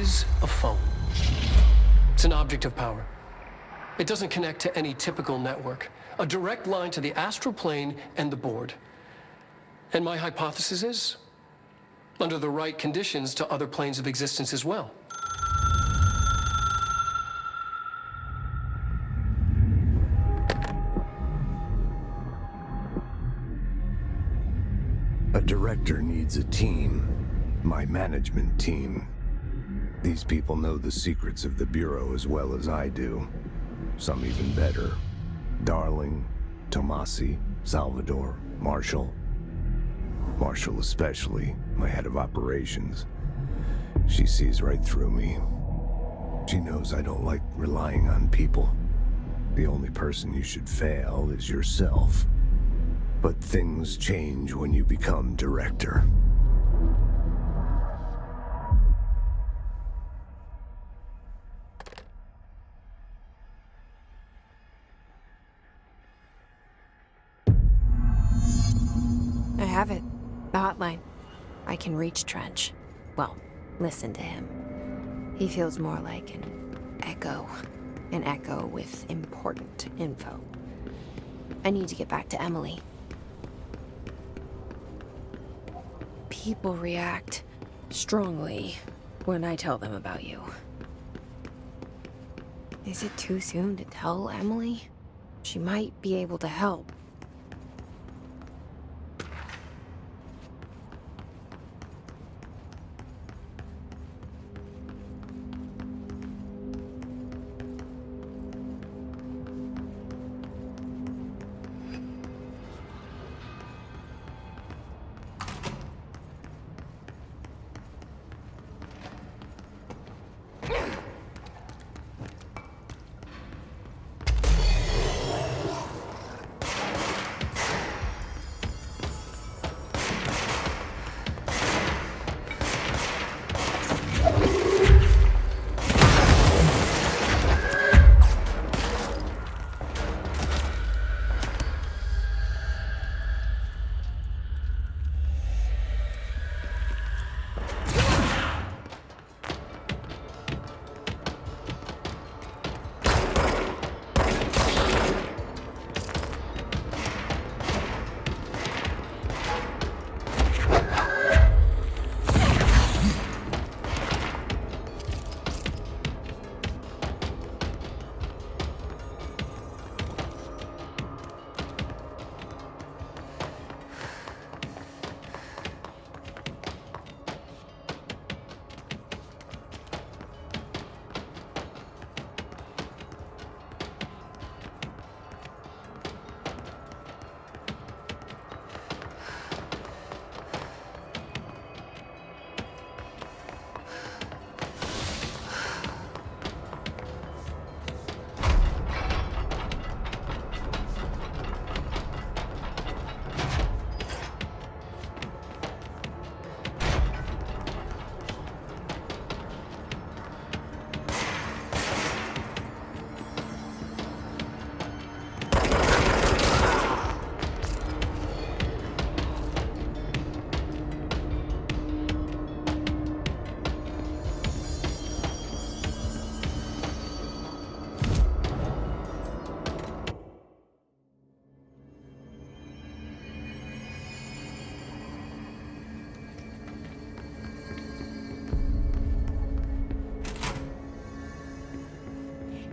is a phone. It's an object of power. It doesn't connect to any typical network. A direct line to the astral plane and the board. And my hypothesis is, under the right conditions, to other planes of existence as well. A director needs a team. My management team. These people know the secrets of the Bureau as well as I do. Some even better. Darling, Tomasi, Salvador, Marshall. Marshall especially, my head of operations. She sees right through me. She knows I don't like relying on people. The only person you should fail is yourself. But things change when you become director. I have it. The hotline. I can reach Trench. Well, listen to him. He feels more like an echo. An echo with important info. I need to get back to Emily. People react strongly when I tell them about you. Is it too soon to tell Emily? She might be able to help.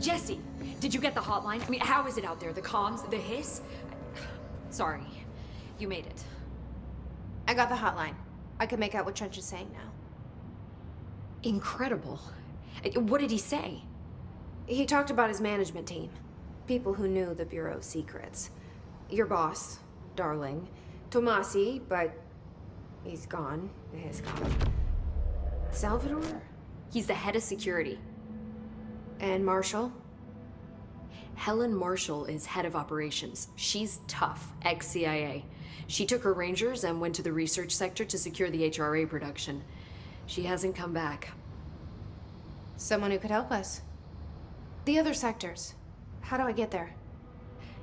Jesse, did you get the hotline? I mean, how is it out there? The comms, the hiss? Sorry, you made it. I got the hotline. I can make out what Trench is saying now. Incredible. What did he say? He talked about his management team. People who knew the Bureau's secrets. Your boss, Darling. Tomasi, but he's gone. He's gone. Salvador? He's the head of security. And Marshall? Helen Marshall is head of operations. She's tough, ex-CIA. She took her Rangers and went to the research sector to secure the HRA production. She hasn't come back. Someone who could help us. The other sectors. How do I get there?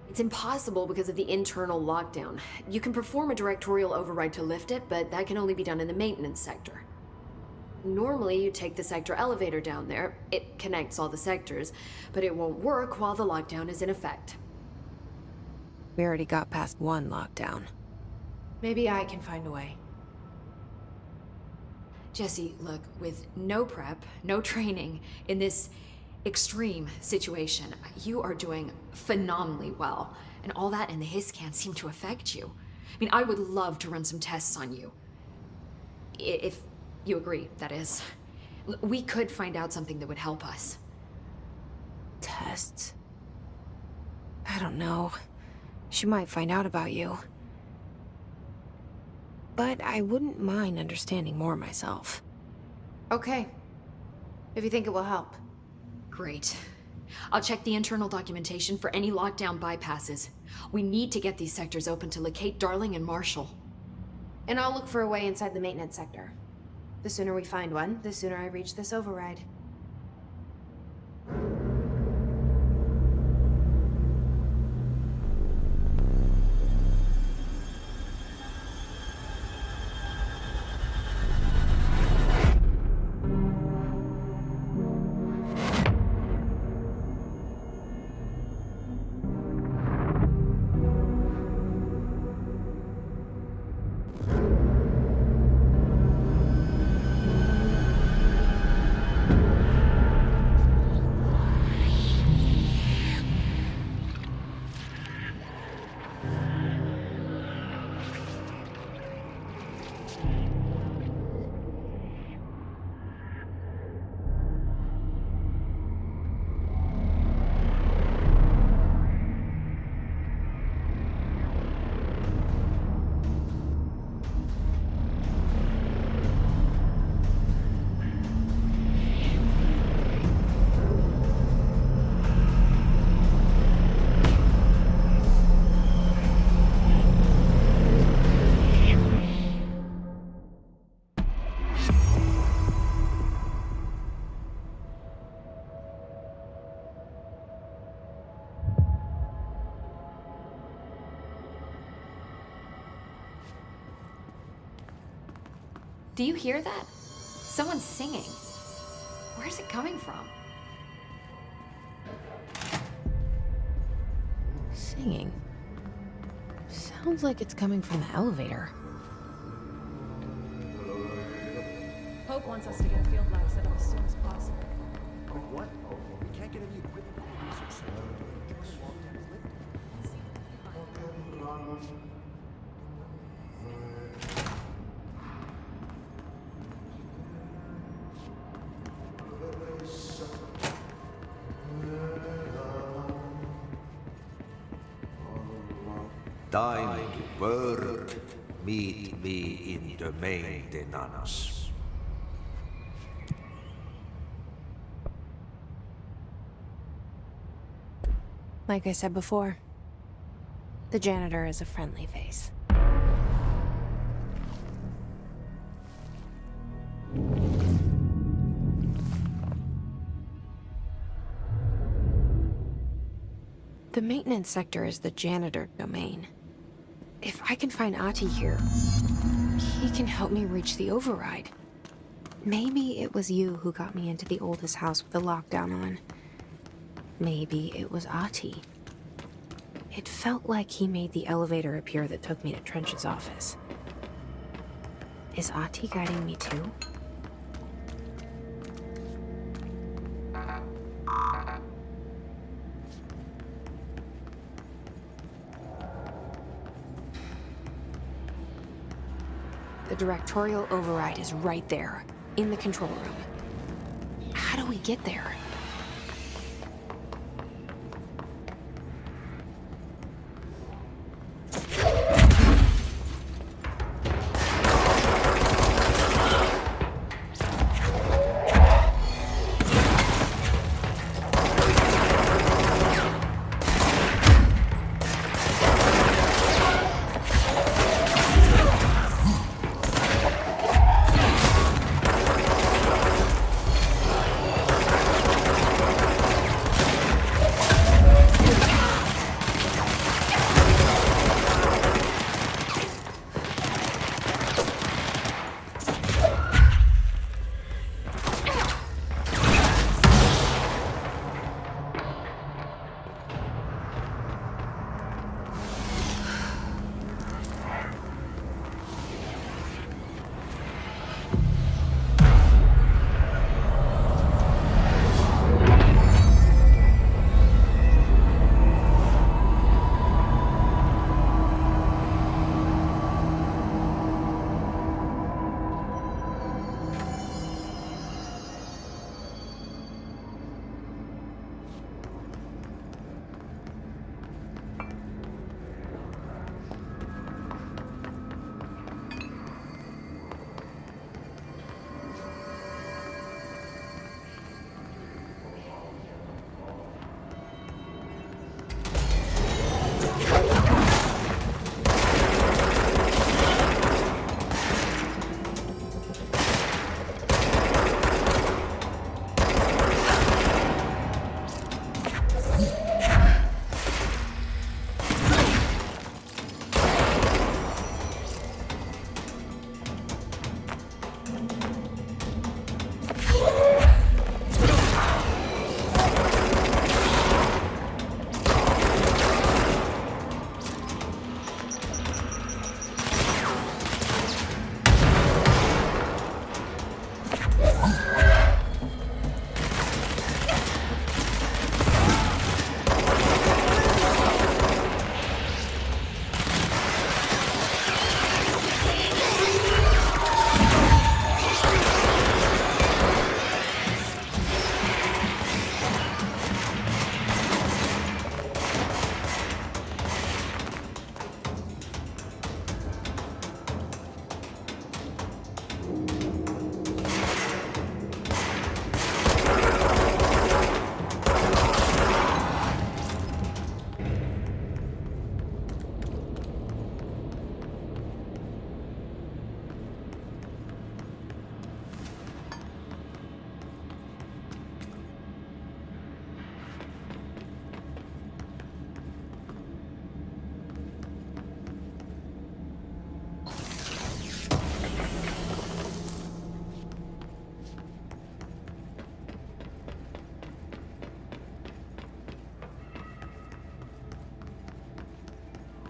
It's impossible because of the internal lockdown. You can perform a directorial override to lift it, but that can only be done in the maintenance sector. Normally, you take the sector elevator down there. It connects all the sectors, but it won't work while the lockdown is in effect. We already got past one lockdown. Maybe I can find a way. Jesse, look, with no prep, no training, in this extreme situation, you are doing phenomenally well. And all that and the hiss can't seem to affect you. I mean, I would love to run some tests on you. If you agree, that is. We could find out something that would help us. Tests? I don't know. She might find out about you. But I wouldn't mind understanding more myself. Okay. If you think it will help. Great. I'll check the internal documentation for any lockdown bypasses. We need to get these sectors open to locate Darling and Marshall. And I'll look for a way inside the maintenance sector. The sooner we find one, the sooner I reach this override. Do you hear that? Someone's singing. Where's it coming from? Singing? Sounds like it's coming from the elevator. Pope wants us to get a field lab set up as soon as possible. What? We can't get any equipment for the research center. Time to work. Meet me in the maintenance. Like I said before, the janitor is a friendly face. The maintenance sector is the janitor domain. If I can find Ati here, he can help me reach the override. Maybe it was you who got me into the oldest house with the lockdown on. Maybe it was Ati. It felt like he made the elevator appear that took me to Trench's office. Is Ati guiding me too? The directorial override is right there, in the control room. How do we get there?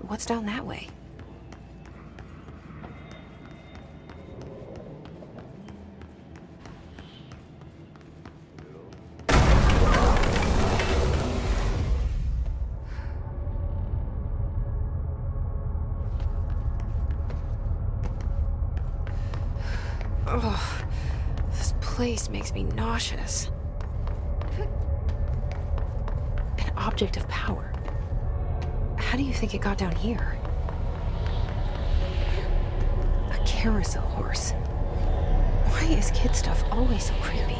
What's down that way? Ugh, this place makes me nauseous. An object of power. How do you think it got down here? A carousel horse. Why is kid stuff always so creepy?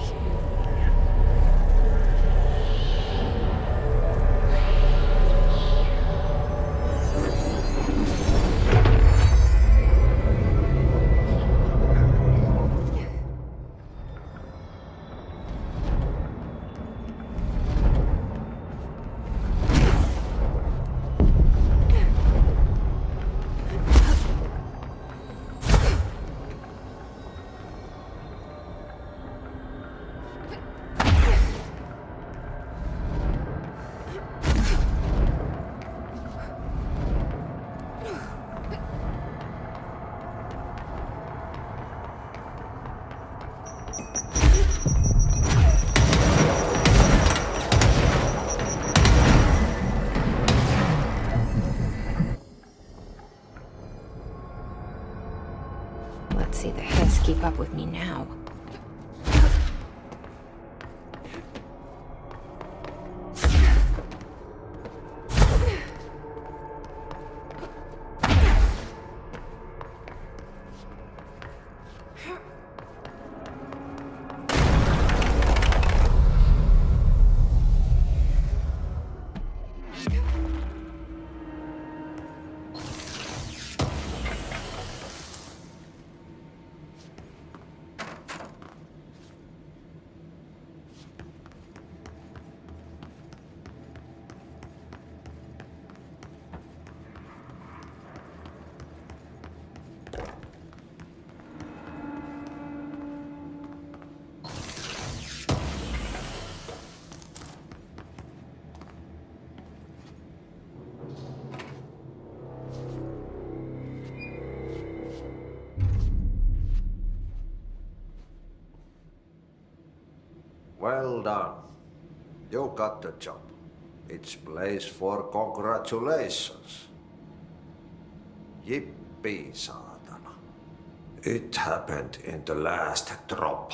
Let's see the Hiss keep up with me now. Well done. You got the job. It's place for congratulations. Yippee, saatana. It happened in the last drop.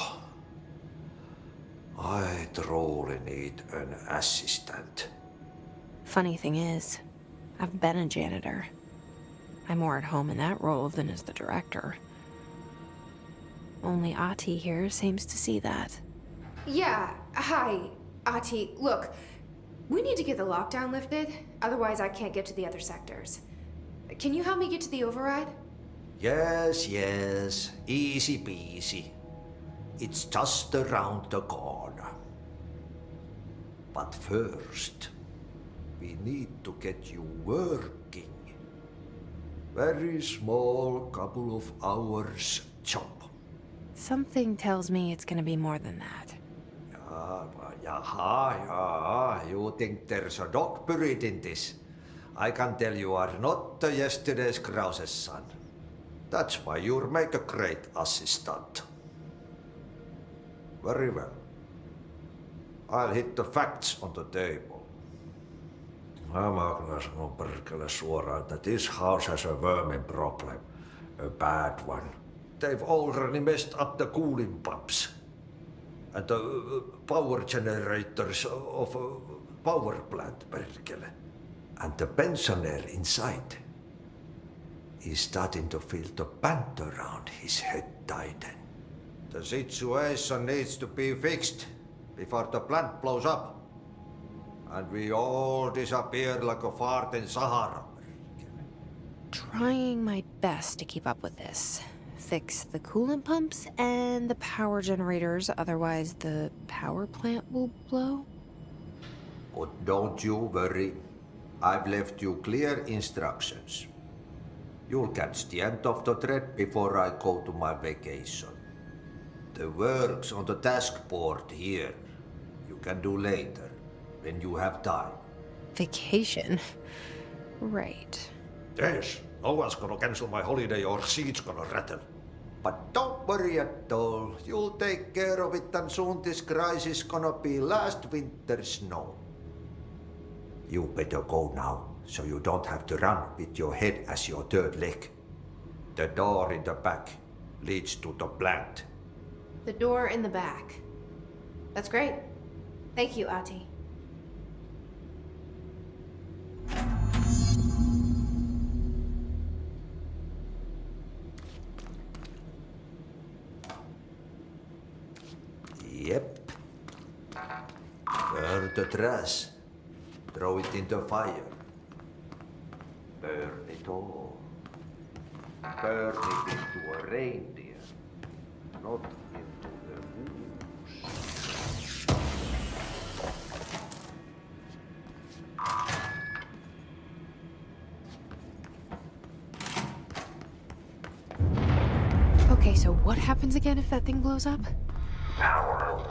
I truly need an assistant. Funny thing is, I've been a janitor. I'm more at home in that role than as the director. Only Ati here seems to see that. Yeah, hi, Ati. Look, we need to get the lockdown lifted, otherwise I can't get to the other sectors. Can you help me get to the override? Yes, yes. Easy peasy. It's just around the corner. But first, we need to get you working. Very small, couple of hours job. Something tells me it's gonna be more than that. Yaha, you think there's a dog buried in this? I can tell you are not yesterday's Krause's son. That's why you'll make a great assistant. Very well. I'll hit the facts on the table. Mä kyllä sanon perkele suoraan, that this house has a vermin problem. A bad one. They've already messed up the cooling pumps. And the power generators of a power plant, perkele. And the pensioner inside is starting to feel the band around his head tighten. The situation needs to be fixed before the plant blows up. And we all disappear like a fart in Sahara. Trying my best to keep up with this. Fix the coolant pumps and the power generators, otherwise the power plant will blow. But don't you worry. I've left you clear instructions. You'll catch the end of the thread before I go to my vacation. The work's on the task board here. You can do later, when you have time. Vacation? Right. Yes, no one's gonna cancel my holiday or seat's gonna rattle. But don't worry at all. You'll take care of it and soon this crisis gonna be last winter's snow. You better go now, so you don't have to run with your head as your third leg. The door in the back leads to the plant. The door in the back. That's great. Thank you, Ati. Yep. Burn the trash. Throw it in the fire. Burn it all. Burn it into a reindeer, not into the moose. Okay, so what happens again if that thing blows up? Power.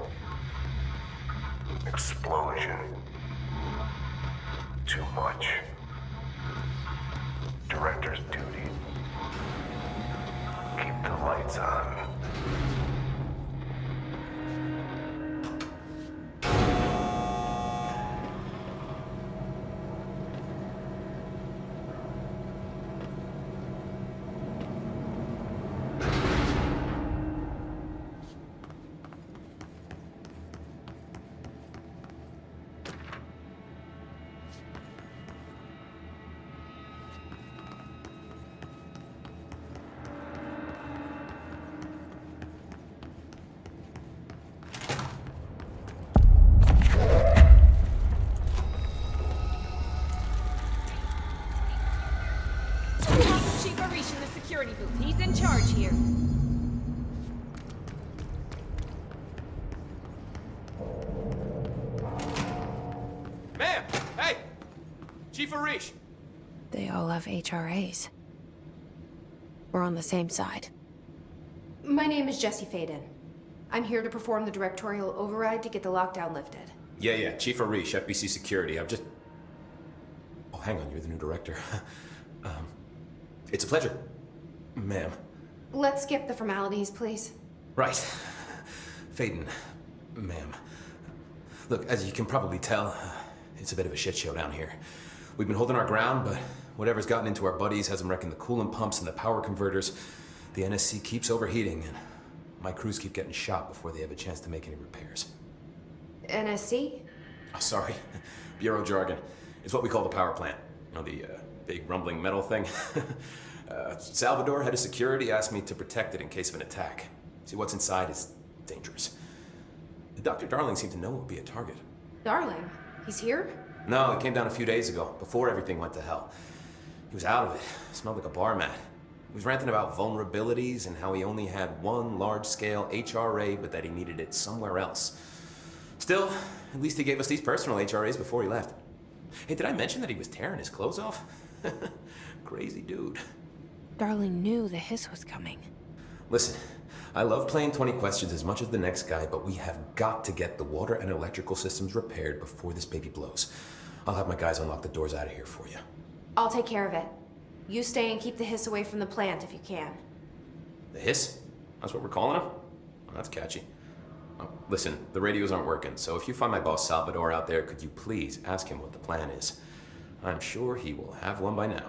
Explosion. Too much. Director's duty. Keep the lights on. Security booth. He's in charge here. Ma'am! Hey! Chief Arish! They all have HRAs. We're on the same side. My name is Jesse Faden. I'm here to perform the directorial override to get the lockdown lifted. Yeah, Chief Arish, FBC Security. I'm just... Oh, hang on, you're the new director. It's a pleasure, ma'am. Let's skip the formalities, please. Right. Faden, ma'am. Look, as you can probably tell, it's a bit of a shit show down here. We've been holding our ground, but whatever's gotten into our buddies has them wrecking the coolant pumps and the power converters. The NSC keeps overheating, and my crews keep getting shot before they have a chance to make any repairs. NSC? Oh, sorry. Bureau jargon. It's what we call the power plant. You know, the big rumbling metal thing? Salvador, head of security, asked me to protect it in case of an attack. See, what's inside is dangerous. Dr. Darling seemed to know it would be a target. Darling? He's here? No, he came down a few days ago, before everything went to hell. He was out of it. Smelled like a bar mat. He was ranting about vulnerabilities and how he only had one large-scale HRA, but that he needed it somewhere else. Still, at least he gave us these personal HRAs before he left. Hey, did I mention that he was tearing his clothes off? Crazy dude. Darling knew the hiss was coming. Listen, I love playing 20 questions as much as the next guy, but we have got to get the water and electrical systems repaired before this baby blows. I'll have my guys unlock the doors out of here for you. I'll take care of it. You stay and keep the hiss away from the plant if you can. The hiss? That's what we're calling him? Well, that's catchy. Oh, listen, the radios aren't working, so if you find my boss Salvador out there, could you please ask him what the plan is? I'm sure he will have one by now.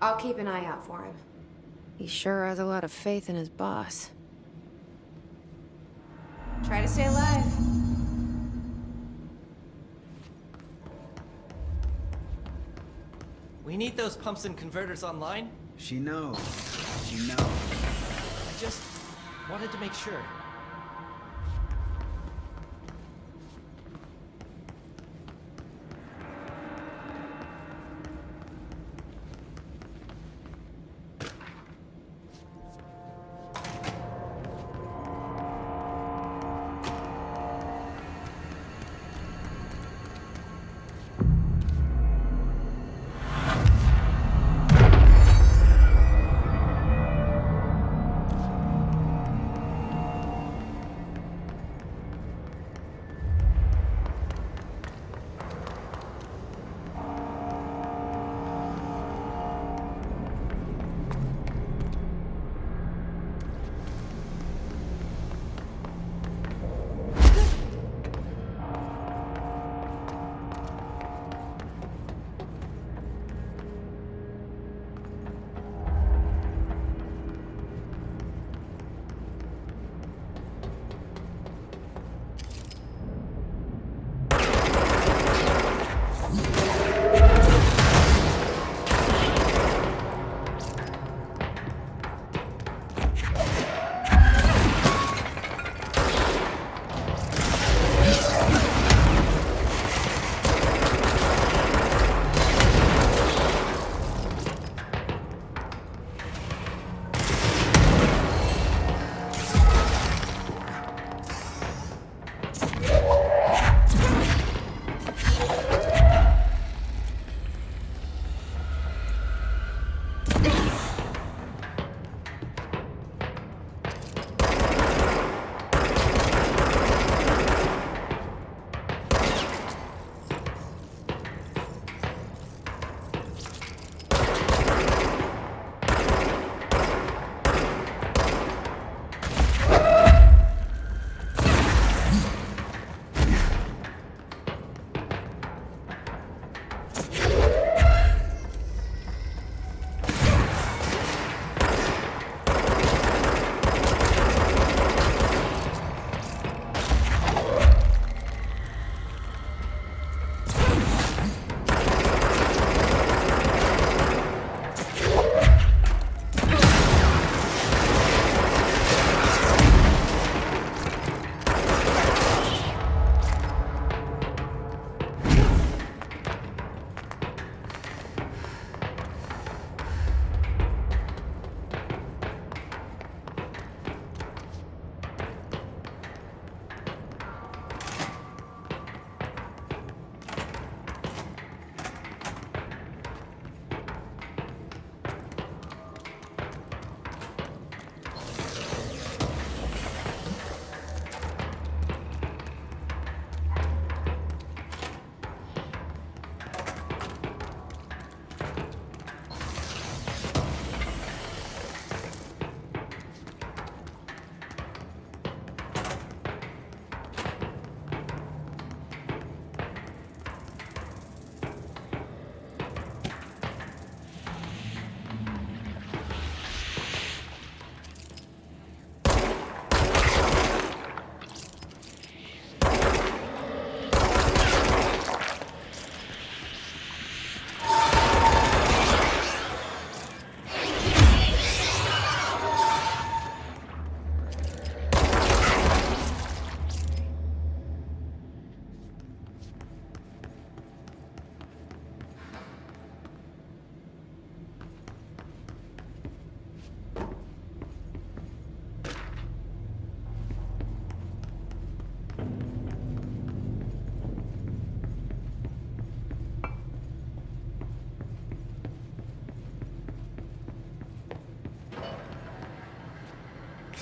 I'll keep an eye out for him. He sure has a lot of faith in his boss. Try to stay alive. We need those pumps and converters online. She knows. She knows. I just wanted to make sure.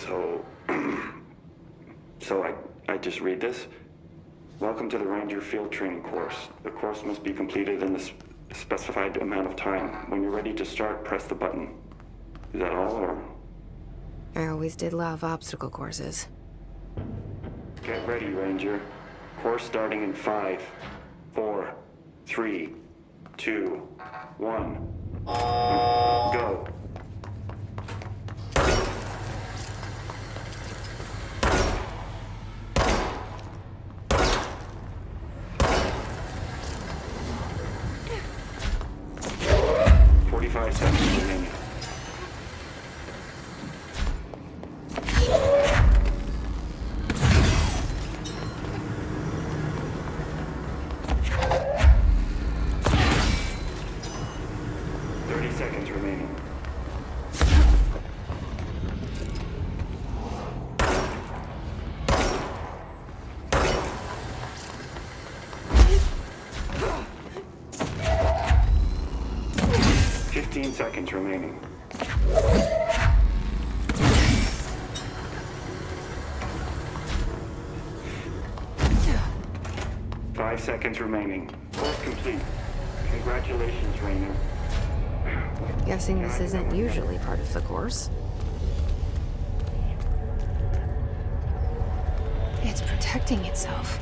So I just read this? Welcome to the Ranger Field Training course. The course must be completed in the specified amount of time. When you're ready to start, press the button. Is that all, or? I always did love obstacle courses. Get ready, Ranger. Course starting in 5, 4, 3, 2, 1. Go. Seconds remaining. 5 seconds remaining. Course complete. Congratulations, Rainer. Guessing this isn't usually part of the course. It's protecting itself.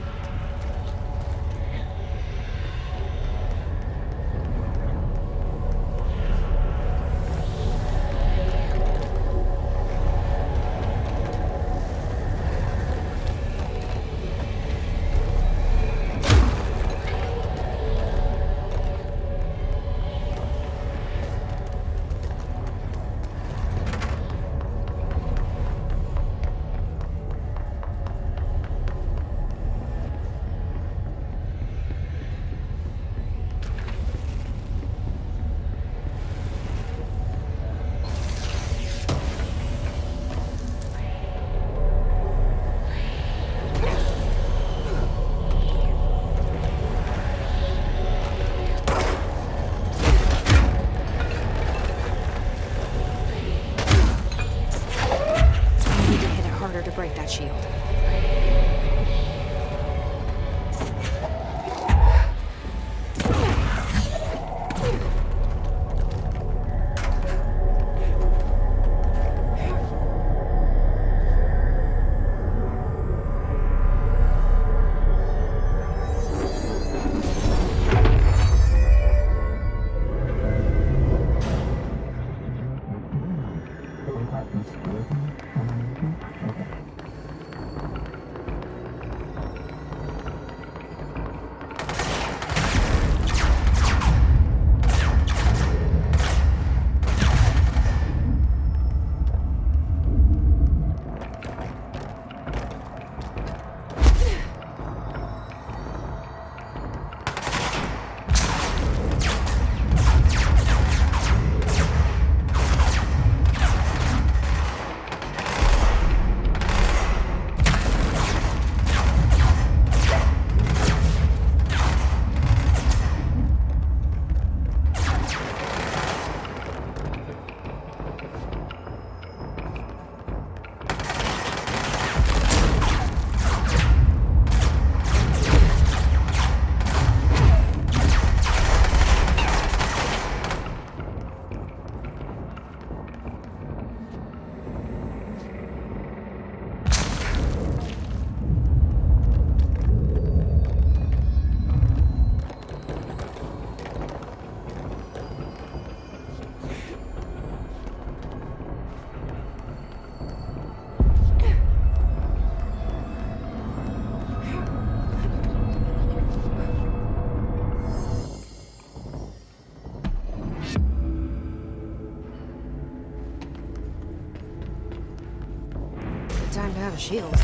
Time to have a shield.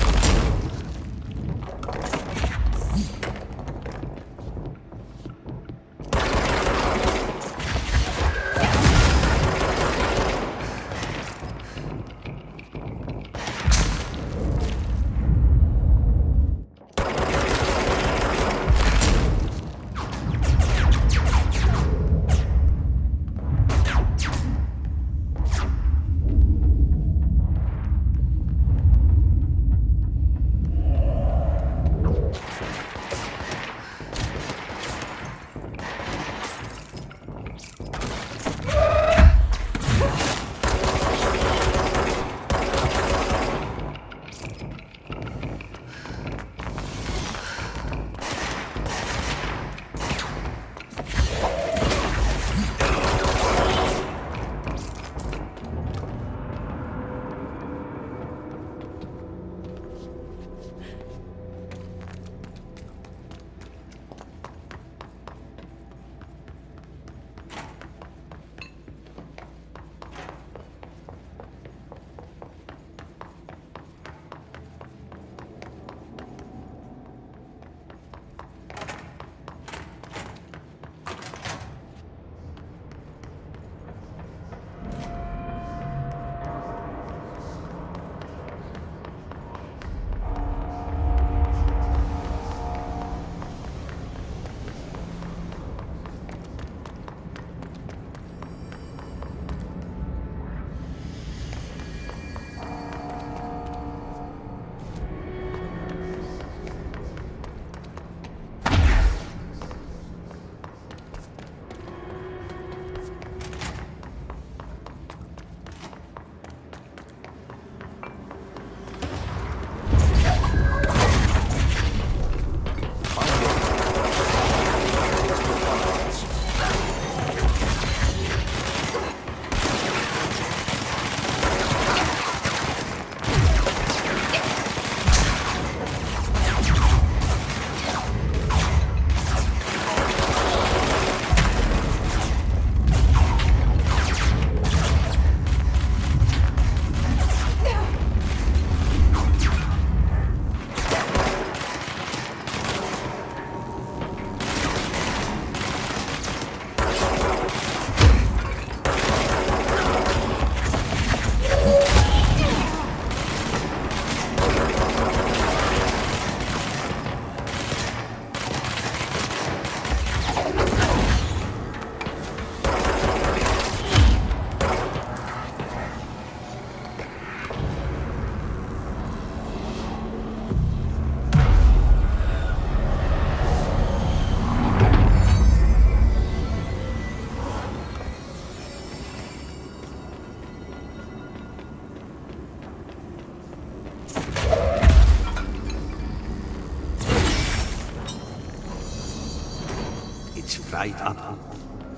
right up.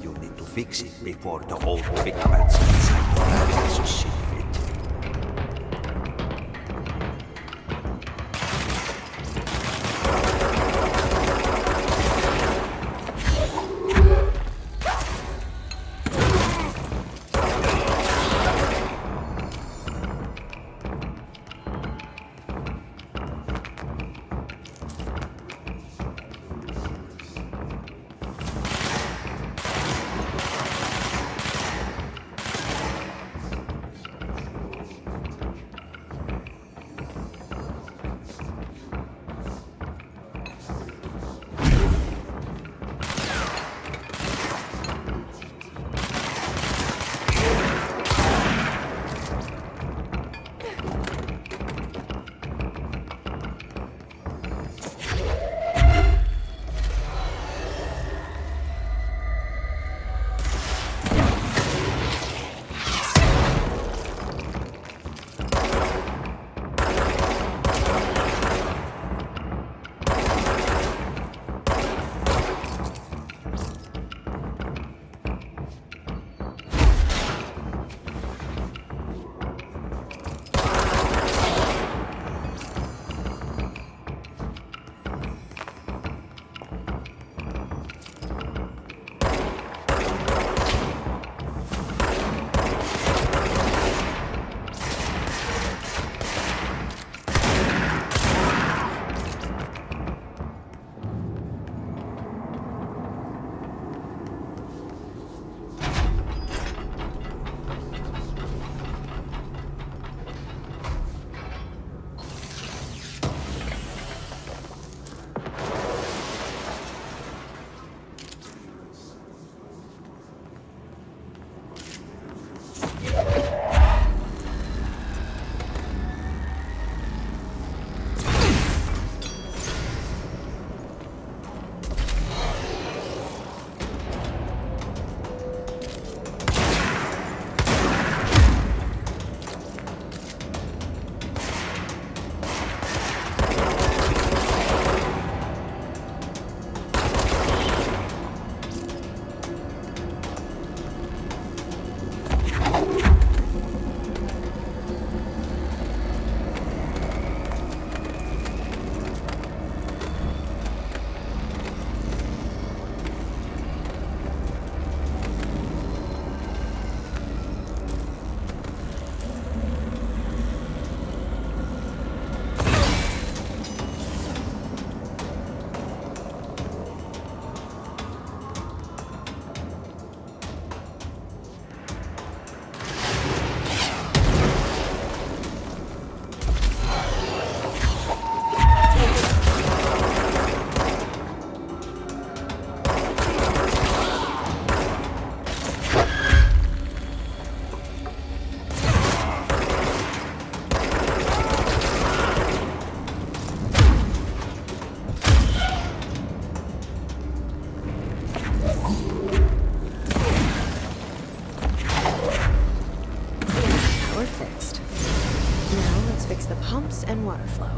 You need to fix it before the old figments inside the batteries see fit. and water flow.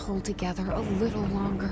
hold together a little longer.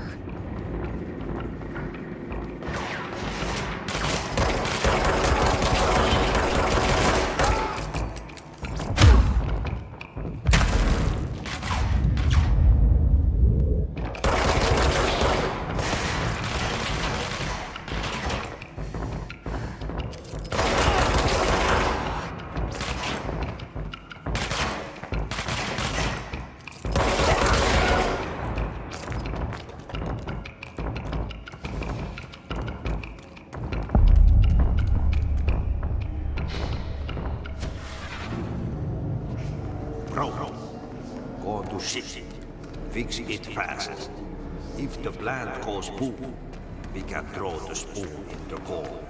Go to shit. Fix it fast. If the plant goes boom, we can throw the spoon in the goal.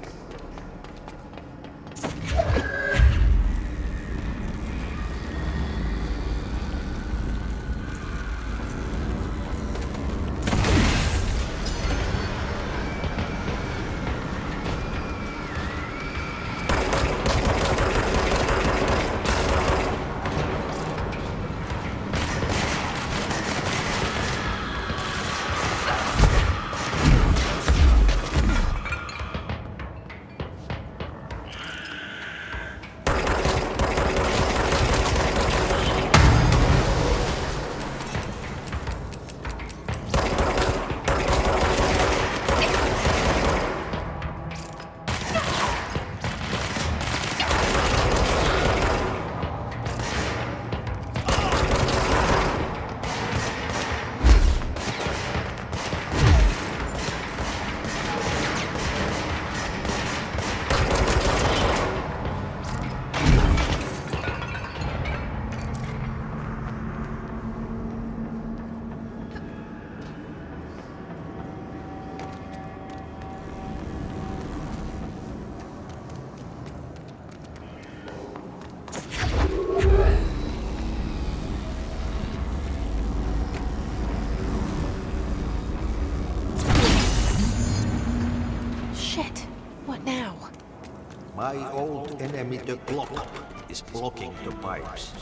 My old enemy, the clock, is blocking the pipes.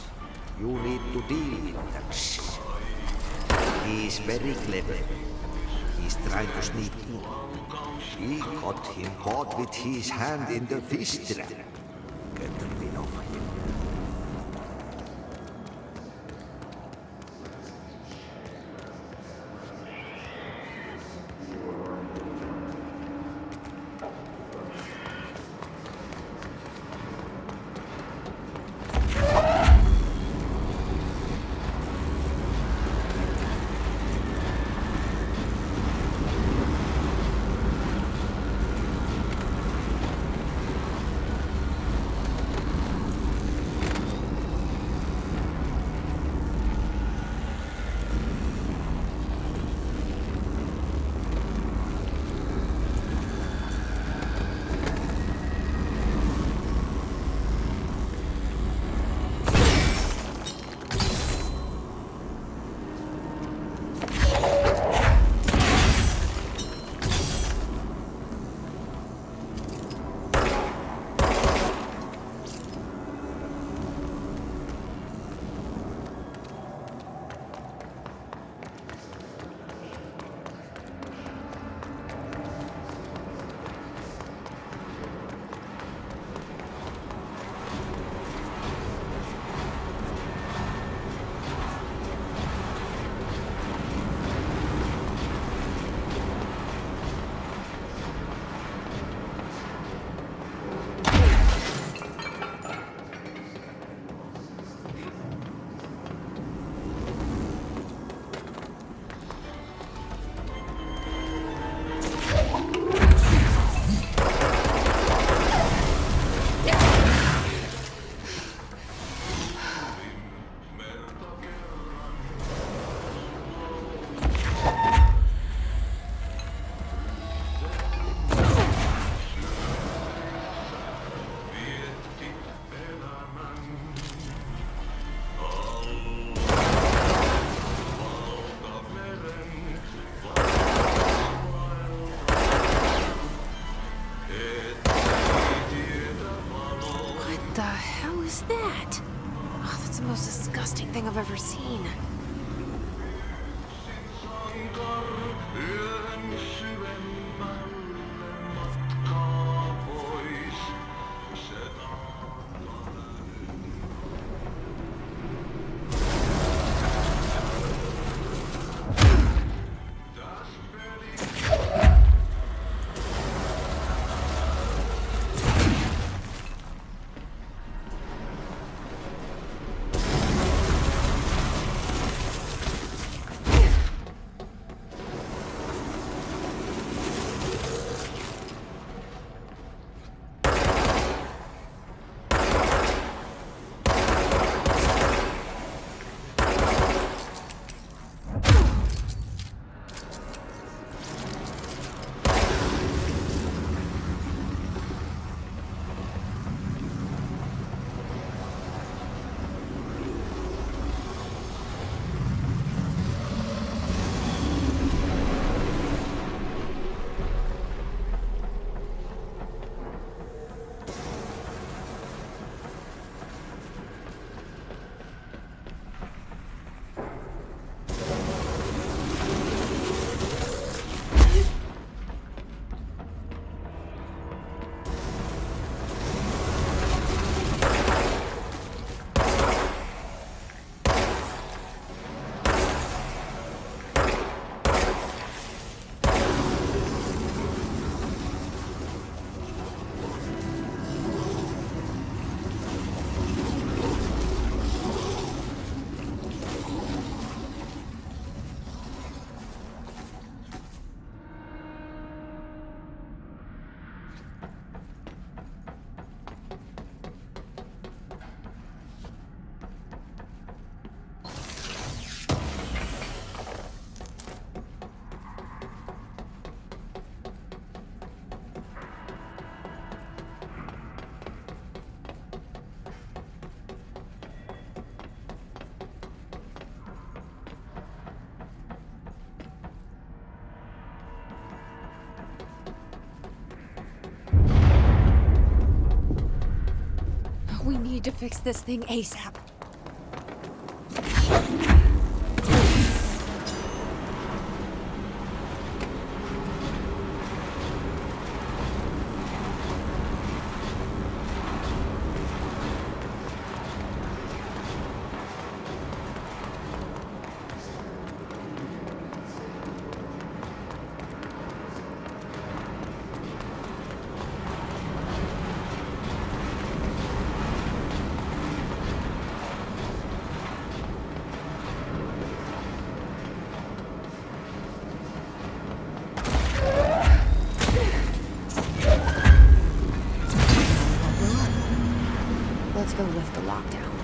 You need to deal with that shit. He is very clever. He's trying to sneak in. We got him caught with his hand in the fish trap. Get rid of him. Thing I've ever seen. need to fix this thing ASAP. Let's go lift the lockdown.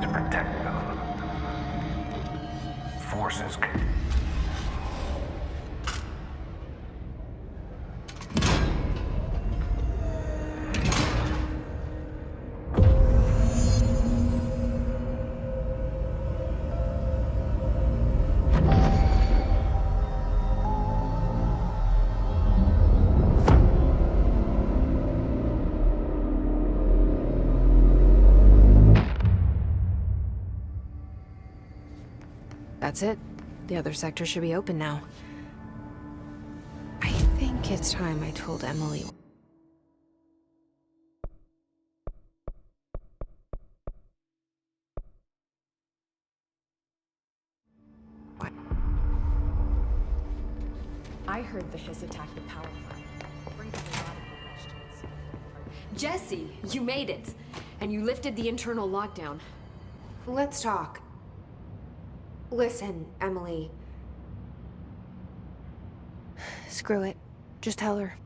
to protect them. Forces can... That's it. The other sector should be open now. I think it's time I told Emily. What? I heard the Hiss attacked the power plant. Brings up a lot of new questions. Jesse, you made it. And you lifted the internal lockdown. Let's talk. Listen, Emily. Screw it. Just tell her.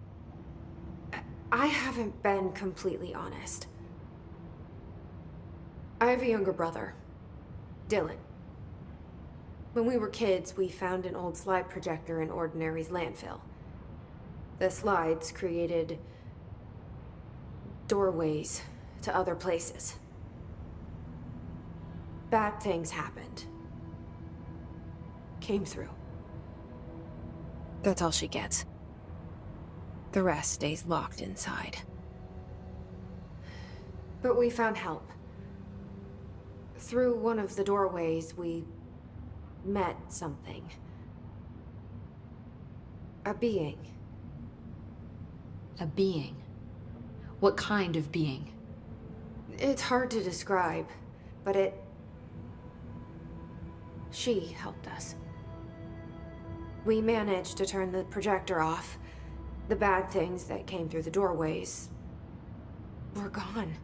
I haven't been completely honest. I have a younger brother, Dylan. When we were kids, we found an old slide projector in Ordinary's landfill. The slides created doorways to other places. Bad things happened. Came through. That's all she gets. The rest stays locked inside. But we found help. Through one of the doorways, we met something. A being. A being? What kind of being? It's hard to describe, but she helped us. We managed to turn the projector off. The bad things that came through the doorways were gone.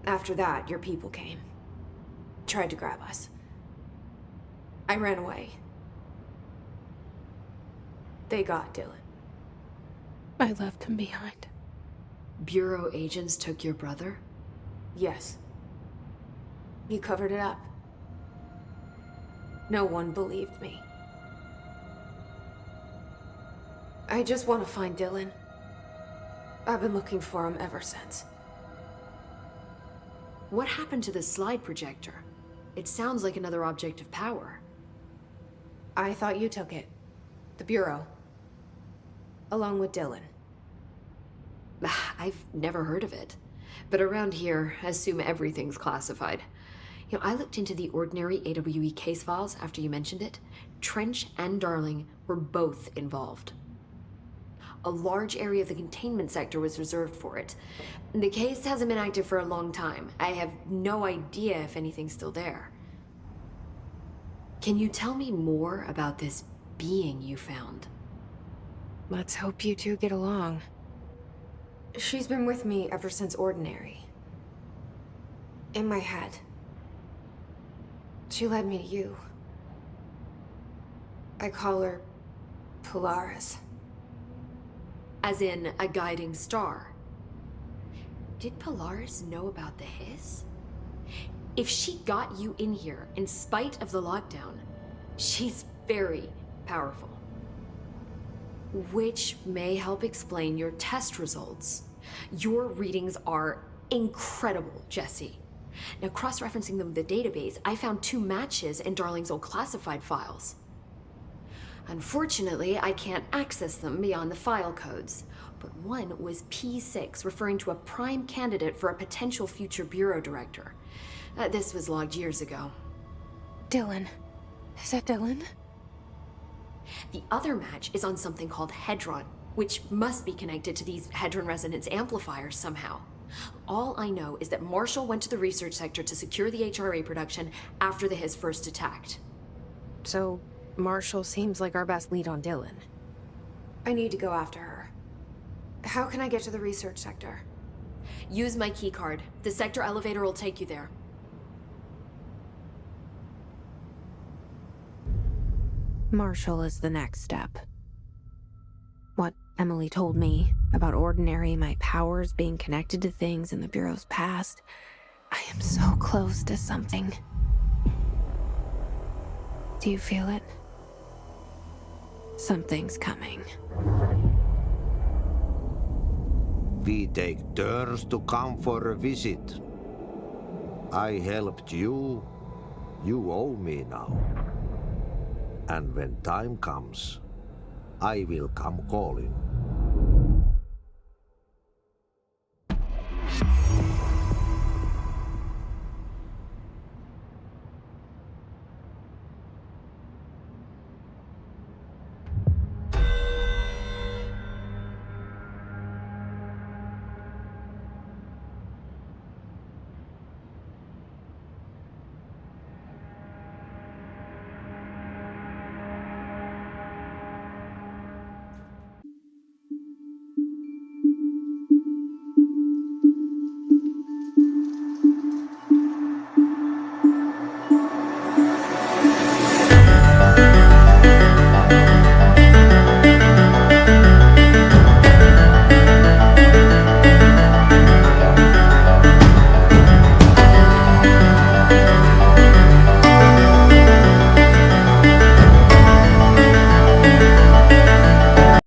After that, your people came. Tried to grab us. I ran away. They got Dylan. I left him behind. Bureau agents took your brother? Yes. You covered it up. No one believed me. I just want to find Dylan. I've been looking for him ever since. What happened to the slide projector? It sounds like another object of power. I thought you took it. The Bureau. Along with Dylan. I've never heard of it. But around here, I assume everything's classified. You know, I looked into the Ordinary AWE case files after you mentioned it. Trench and Darling were both involved. A large area of the containment sector was reserved for it. The case hasn't been active for a long time. I have no idea if anything's still there. Can you tell me more about this being you found? Let's hope you two get along. She's been with me ever since Ordinary. In my head. She led me to you. I call her Polaris. As in, a guiding star. Did Polaris know about the Hiss? If she got you in here in spite of the lockdown, she's very powerful. Which may help explain your test results. Your readings are incredible, Jesse. Now, cross-referencing them with the database, I found 2 matches in Darling's old classified files. Unfortunately, I can't access them beyond the file codes, but one was P6, referring to a prime candidate for a potential future bureau director. This was logged years ago. Dylan. Is that Dylan? The other match is on something called Hedron, which must be connected to these Hedron resonance amplifiers somehow. All I know is that Marshall went to the research sector to secure the HRA production after the Hiss first attacked. So, Marshall seems like our best lead on Dylan. I need to go after her. How can I get to the research sector? Use my keycard. The sector elevator will take you there. Marshall is the next step. What Emily told me about Ordinary, my powers being connected to things in the Bureau's past, I am so close to something. Do you feel it? Something's coming. We take turns to come for a visit. I helped you. You owe me now. And when time comes, I will come calling.